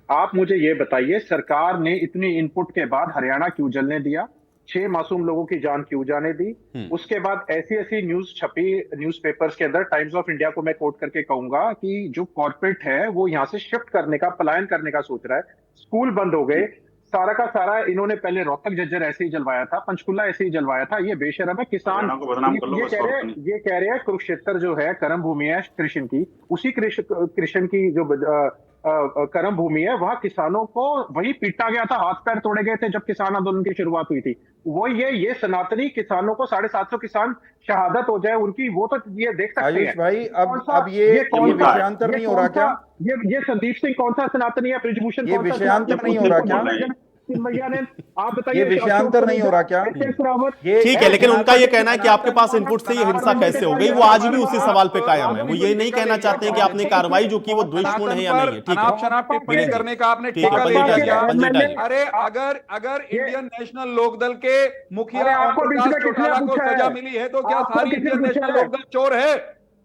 [SPEAKER 15] आप मुझे ये बताइए, सरकार ने इतनी इनपुट के बाद हरियाणा क्यों जलने दिया? 6 मासूम लोगों की जान क्यों जाने दी। उसके बाद ऐसी ऐसी न्यूज छपी न्यूज़पेपर्स के अंदर, टाइम्स ऑफ इंडिया को मैं कोट करके कहूंगा कि जो कॉर्पोरेट है वो यहाँ से शिफ्ट करने का, पलायन करने का सोच रहा है। स्कूल बंद हो गए, सारा का सारा इन्होंने पहले रोहतक झज्जर ऐसे ही जलवाया था, पंचकुला ऐसे ही जलवाया था। ये बेशरम है किसान, ये कह रहे हैं कुरुक्षेत्र जो है कर्म भूमि है कृष्ण की, उसी कृष्ण की जो कर्म भूमि है, वहां किसानों को वही पीटा गया था, हाथ पैर तोड़े गए थे जब किसान आंदोलन की शुरुआत हुई थी। वो ये सनातनी किसानों को 750 किसान शहादत हो जाए उनकी, वो तो ये देख सकते हैं।
[SPEAKER 11] आयुष भाई, अब ये विषयांतर नहीं हो रहा क्या?
[SPEAKER 15] ये संदीप सिंह कौन सा सनातनी है? ब्रिजभूषण
[SPEAKER 11] ये विषयांतर नहीं हो रहा क्या?
[SPEAKER 15] आप बताइए,
[SPEAKER 11] ये विषयांतर नहीं हो रहा क्या?
[SPEAKER 1] ठीक है, लेकिन उनका ये कहना है कि आपके पास इनपुट से ये हिंसा कैसे हो गई, वो आज भी उसी सवाल पे कायम है। वो ये नहीं कहना चाहते हैं कि आपने कार्रवाई जो की वो द्वेषपूर्ण है या नहीं है। ठीक है,
[SPEAKER 11] टिप्पणी करने का आपने ठेका ले लिया। अरे अगर इंडियन नेशनल लोकदल के मुखिया प्रकाश चौटाला को सजा मिली है तो क्या सारी इंडियन नेशनल लोकदल चोर है?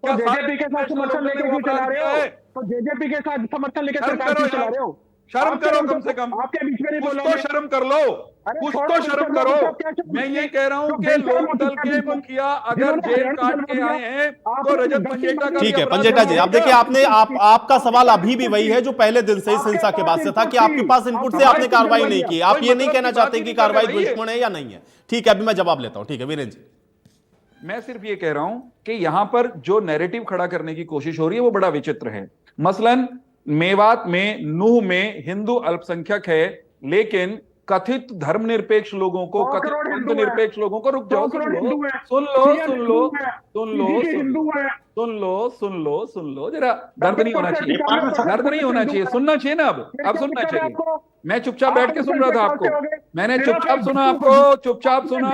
[SPEAKER 11] क्या
[SPEAKER 15] जेजेपी के साथ समर्थन लेकर क्यों चला रहे हो? तो जेजेपी के साथ समर्थन लेकर सरकार क्यों चला रहे हो?
[SPEAKER 11] शर्म करो कम से कम,
[SPEAKER 15] आपके बीच में नहीं
[SPEAKER 11] कुछ
[SPEAKER 15] बोलोगे?
[SPEAKER 11] तो शर्म कर लो, कुछ तो शर्म करो। मैं ये कह रहा हूँ कि लोकदल के मुखिया अगर जेल काट के आए हैं तो रजत पंजेटा का।
[SPEAKER 1] ठीक है पंजेटा जी, आप देखिए, आपका सवाल अभी भी वही है जो पहले दिन से इस हिंसा के बाद से था कि आपके पास इनपुट से आपने कार्रवाई नहीं की। आप ये नहीं कहना चाहते कि कार्रवाई द्वेषपूर्ण है या नहीं है। ठीक है, अभी मैं जवाब लेता हूं। ठीक है वीरेंद्र जी,
[SPEAKER 11] मैं सिर्फ ये कह रहा हूं कि यहां पर जो नैरेटिव खड़ा करने की कोशिश हो रही है वो बड़ा विचित्र है। मसलन मेवात में, नूह में हिंदू अल्पसंख्यक है, लेकिन कथित धर्मनिरपेक्ष लोगों को, कथित धर्मनिरपेक्ष लोगों को, रुक जाओ, सुन लो जरा, दर्द नहीं होना चाहिए, दर्द नहीं होना चाहिए, सुनना चाहिए ना, अब सुनना चाहिए। मैं चुपचाप बैठ के सुन रहा था आपको, मैंने चुपचाप सुना आपको, चुपचाप सुना।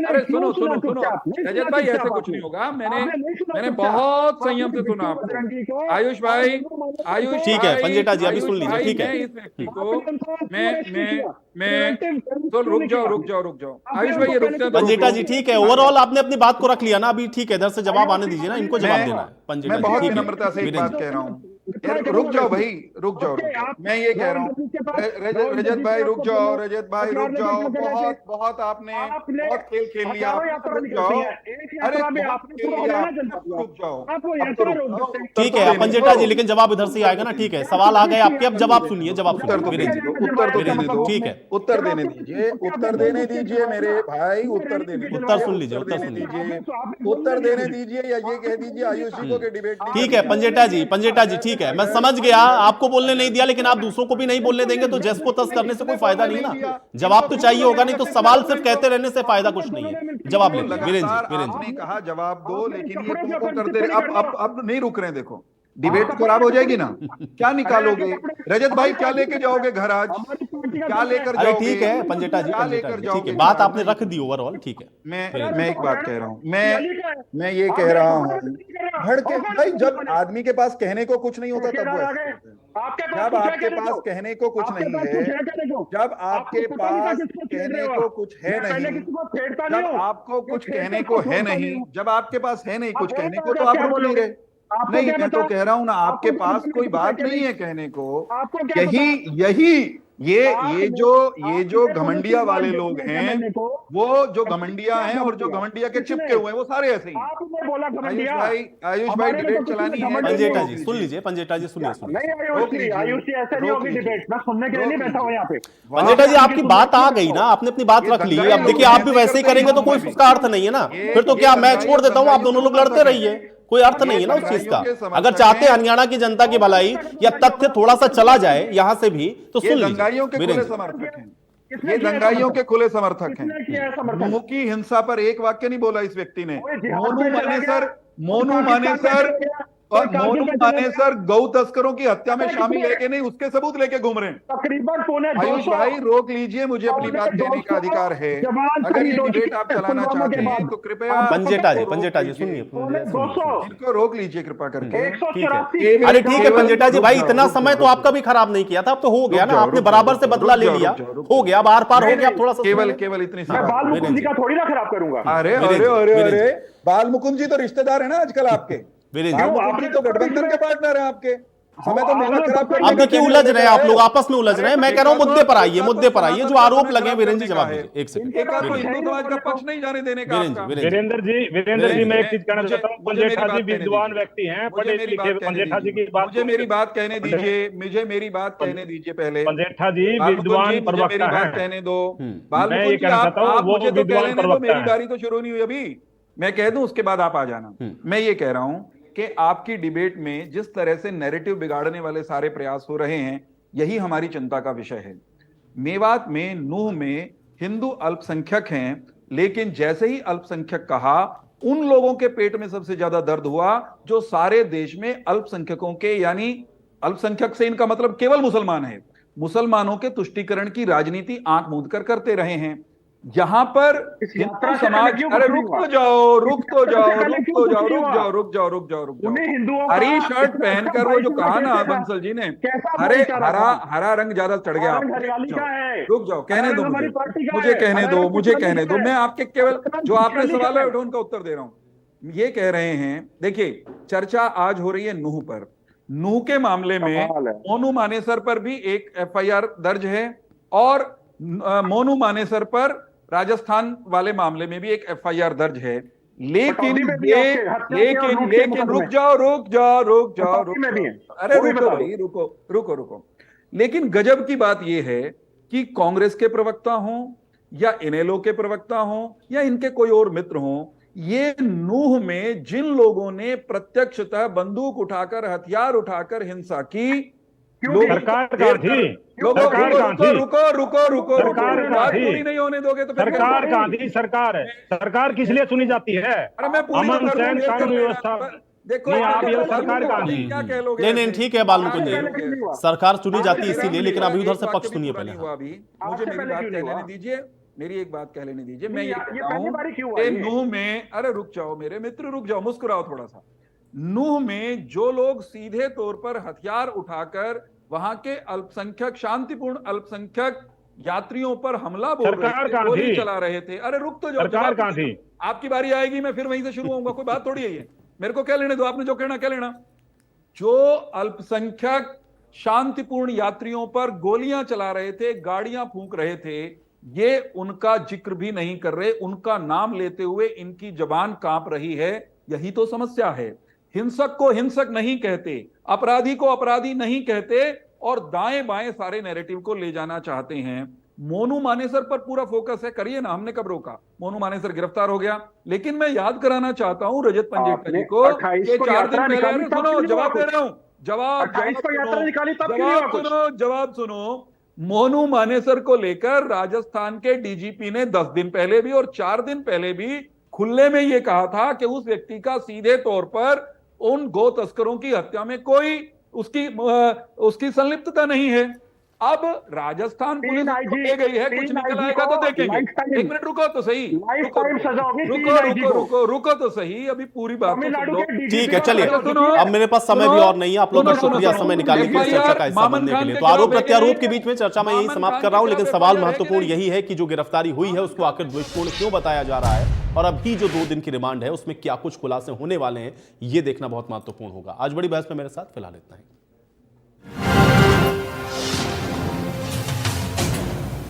[SPEAKER 11] अरे सुनो रजत भाई, ऐसे कुछ नहीं होगा। मैंने बहुत संयम से सुना आपको। आयुष भाई,
[SPEAKER 1] ठीक है पंजेटा जी, अभी सुन लीजिए। ठीक है,
[SPEAKER 11] इस व्यक्ति को मैं तो रुक जाओ आयुष भाई, ये रुक जाओ
[SPEAKER 1] पंजेटा जी। ठीक है, ओवरऑल आपने अपनी बात को रख लिया ना अभी। ठीक है, इधर से जवाब आने दीजिए ना, इनको जवाब देना है। पंजेटा
[SPEAKER 11] मैं बहुत विनम्रता से एक बात कह रहा हूँ, रुक जाओ भाई, रुक जाओ। मैं ये कह रहा हूँ रजत भाई, रुक जाओ। बहुत आपने बहुत खेल खेल लिया, रुक जाओ। अरे रुक जाओ।
[SPEAKER 1] ठीक है पंजेटा जी, लेकिन जवाब इधर से आएगा ना। ठीक है, सवाल आ गए आपके, अब जवाब सुनिए। जवाब ठीक है,
[SPEAKER 11] उत्तर देने दीजिए मेरे भाई,
[SPEAKER 1] उत्तर सुन लीजिए,
[SPEAKER 11] उत्तर देने दीजिए, या ये कह दीजिए आयुष जी को कि डिबेट।
[SPEAKER 1] ठीक है पंजेटा जी, ठीक है, मैं समझ गया, आपको बोलने नहीं दिया, लेकिन आप दूसरों को भी नहीं बोलने देंगे तो जस को तस करने से कोई फायदा नहीं ना। जवाब तो चाहिए होगा, नहीं तो सवाल सिर्फ कहते रहने से फायदा कुछ नहीं है। जवाब ले वीरेंद्र
[SPEAKER 11] जी, कहा जवाब दो, लेकिन ये तुमको करते रहे। अब नहीं रुक रहे, देखो डिबेट खराब हो जाएगी ना। क्या निकालोगे रजत भाई, क्या लेके जाओगे घर आज, क्या लेकर जाओगे?
[SPEAKER 1] ठीक है पंजेटा जी, ठीक है, बात आपने रख दी ओवरऑल। ठीक है,
[SPEAKER 11] मैं एक बात कह रहा हूँ, मैं ये कह रहा हूँ, भड़के भाई, जब आदमी के पास कहने को कुछ नहीं होता तब वो जब आपके पास कहने को कुछ नहीं है, जब आपके पास कहने को कुछ है नहीं, जब आपको कुछ कहने को है नहीं, जब आपके पास है नहीं कुछ कहने को, तो आप रुक नहीं रहे। नहीं, मैं तो कह रहा हूं ना, आपके पास कोई बात नहीं है कहने को। यही ये जो घमंडिया वाले लोग हैं, वो जो घमंडिया हैं और जो घमंडिया के चिपके हुए हैं, वो सारे ऐसे ही। आयुष भाई डिबेट चलानी है।
[SPEAKER 1] पंजेटा जी सुन लीजिए, पंजेटा जी सुनिए। पंजेटा जी, आपकी बात आ गई ना, आपने अपनी बात रख ली। अब देखिए, आप भी वैसे ही करेंगे तो कोई उसका अर्थ नहीं है ना। फिर तो क्या, मैं छोड़ देता हूं, आप दोनों लोग लड़ते रहिए, कोई अर्थ नहीं है ना उस चीज का। अगर चाहते हैं हरियाणा की जनता की भलाई या तथ्य थोड़ा सा चला जाए यहां से भी, तो सुन लीजिए।
[SPEAKER 11] दंगाइयों के खुले समर्थक हैं, ये दंगाइयों के खुले समर्थक हैं। नूह की हिंसा पर एक वाक्य नहीं बोला इस व्यक्ति ने। मोनू मानेसर गौ तस्करों की हत्या में शामिल है कि नहीं, उसके सबूत लेके घूम रहे हैं।
[SPEAKER 15] तकरीबन
[SPEAKER 11] आयुष भाई रोक लीजिए, मुझे अपनी बात देने का अधिकार है। अगर ये डिबेट आप चलाना चाहते हैं तो कृपया
[SPEAKER 1] पंजेटा जी सुनिए,
[SPEAKER 11] इनको रोक लीजिए कृपा करके।
[SPEAKER 1] अरे ठीक है पंजेटा जी, भाई इतना समय तो आपका भी खराब नहीं किया था, अब तो हो गया ना, आपने बराबर से बदला ले लिया, हो गया, बार पार हो गया। थोड़ा सा
[SPEAKER 11] केवल इतनी सी बात,
[SPEAKER 15] थोड़ी ना खराब करूंगा।
[SPEAKER 11] अरे बाल मुकुंद जी तो रिश्तेदार है ना आजकल आपके, बाल मुकुंद जी तो गठबंधन के पार्टनर है आपके। समय तो मेरा खराब करने
[SPEAKER 1] अब देखिए उलझ रहे हैं आप लोग, आपस में उलझ रहे हैं। मैं कह रहा हूं मुद्दे पर आइए, मुद्दे पर आइए। जो आरोप लगे हैं वीरेंद्र जी, जवाब दीजिए। एक सेकंड
[SPEAKER 11] एक आपको हिंदू समाज का पक्ष नहीं जाने देने का।
[SPEAKER 12] वीरेंद्र जी मैं एक चीज कहना चाहता हूँ। पंजेठा जी विद्वान व्यक्ति हैं, पढ़े लिखे। पंजेठा जी की बात,
[SPEAKER 11] मुझे मेरी बात कहने दीजिए, मुझे मेरी बात कहने दीजिए पहले।
[SPEAKER 12] पंजेठा जी विद्वान प्रवक्ता हैं,
[SPEAKER 11] कहने दो।
[SPEAKER 12] मैं ये कहना चाहता हूँ वो विद्वान प्रवक्ता
[SPEAKER 11] मेरी बारी तो शुरू नहीं हुई अभी, मैं कह दूं उसके बाद आप आ जाना। मैं ये कह रहा हूं कि आपकी डिबेट में जिस तरह से नैरेटिव बिगाड़ने वाले सारे प्रयास हो रहे हैं, यही हमारी चिंता का विषय है। मेवात में, नूह में हिंदू अल्पसंख्यक हैं, लेकिन जैसे ही अल्पसंख्यक कहा, उन लोगों के पेट में सबसे ज्यादा दर्द हुआ जो सारे देश में अल्पसंख्यकों के, यानी अल्पसंख्यक से इनका मतलब केवल मुसलमान है, मुसलमानों के तुष्टीकरण की राजनीति आंख मूंद कर करते रहे हैं। यहां पर हिंदू समाज, अरे रुक तो जाओ, हरी शर्ट पहनकर वो जो कहा ना बंसल जी ने, हरा रंग ज्यादा चढ़ गया। रुक जाओ, कहने दो मुझे कहने दो। मैं आपके केवल जो आपने सवाल है उनका उत्तर दे रहा हूं। ये कह रहे हैं, देखिए चर्चा आज हो रही है नूह पर। नूह के मामले में मोनू मानेसर पर भी एक FIR दर्ज है, और मोनू मानेसर पर राजस्थान वाले मामले में भी एक FIR दर्ज है। लेकिन रुक जाओ, अरे रुको। लेकिन गजब की बात यह है कि कांग्रेस के प्रवक्ता हों या इनेलो के प्रवक्ता हों या इनके कोई और मित्र हों, ये नूह में जिन लोगों ने प्रत्यक्षतः बंदूक उठाकर, हथियार उठाकर हिंसा की,
[SPEAKER 12] सरकार कहां थी?
[SPEAKER 11] रुको, बात पूरी नहीं होने दोगे तो
[SPEAKER 12] सरकार कहां थी? सरकार किस लिए सुनी जाती है? अमन चैन कानून व्यवस्था,
[SPEAKER 11] देखो
[SPEAKER 12] आप ये सरकार कहां थी?
[SPEAKER 11] क्या कह लोगे?
[SPEAKER 1] नहीं ठीक है बालमुकुंद जी, सरकार सुनी जाती है इसीलिए, लेकिन अभी उधर से पक्ष सुनिए पहले।
[SPEAKER 11] मुझे मेरी बात कहने दीजिए, मेरी एक बात कह लेने दीजिए। मैं ये कहता हूं नूह में, अरे रुक जाओ मेरे मित्र, रुक जाओ, मुस्कुराओ थोड़ा सा। नूह में जो लोग सीधे तौर पर हथियार उठाकर वहां के अल्पसंख्यक, शांतिपूर्ण अल्पसंख्यक यात्रियों पर हमला बोल रहे थे, गोली चला रहे थे, अरे रुक तो जाओ,
[SPEAKER 12] सरकार कहां थी?
[SPEAKER 11] आपकी बारी आएगी, मैं फिर वहीं से शुरू होऊंगा, कोई बात थोड़ी है। मेरे को क्या लेने दो, आपने जो कहना क्या लेना। जो अल्पसंख्यक शांतिपूर्ण यात्रियों पर गोलियां चला रहे थे, गाड़ियां फूंक रहे थे, ये उनका जिक्र भी नहीं कर रहे। उनका नाम लेते हुए इनकी जबान कांप रही है। यही तो समस्या है। हिंसक को हिंसक नहीं कहते, अपराधी को अपराधी नहीं कहते, और दाएं बाएं सारे नैरेटिव को ले जाना चाहते हैं। मोनू मानेसर पर पूरा फोकस है, करिए ना, हमने कब रोका? मोनू मानेसर गिरफ्तार हो गया, लेकिन मैं याद कराना चाहता हूं रजत पंजेठा जी को कि 4 दिन पहले, सुनो जवाब दे रहा हूं, जवाब सुनो। मोनू मानेसर को लेकर राजस्थान के DGP ने 10 दिन पहले भी और 4 दिन पहले भी खुले में यह कहा था कि उस व्यक्ति का सीधे तौर पर उन गो तस्करों की हत्या में कोई उसकी संलिप्तता नहीं है। अब राजस्थान पुलिस ले गई है, कुछ निकल आएगा तो देखेंगे। एक मिनट रुको तो सही, रुको तो सही, अभी पूरी बात
[SPEAKER 1] ठीक है। चलिए, अब मेरे पास समय भी और नहीं है, आप लोगों का शुक्रिया समय निकालने के लिए, चर्चा का हिस्सा बनने के लिए। तो आरोप प्रत्यारोप के बीच में चर्चा मैं यही समाप्त कर रहा हूं, लेकिन सवाल महत्वपूर्ण यही है कि जो गिरफ्तारी हुई है उसको आखिर द्वेषपूर्ण क्यों बताया जा रहा है, और अभी जो 2 दिन की रिमांड है उसमें क्या कुछ खुलासे होने वाले हैं, ये देखना बहुत महत्वपूर्ण होगा। आज बड़ी बहस में मेरे साथ फिलहाल इतना ही।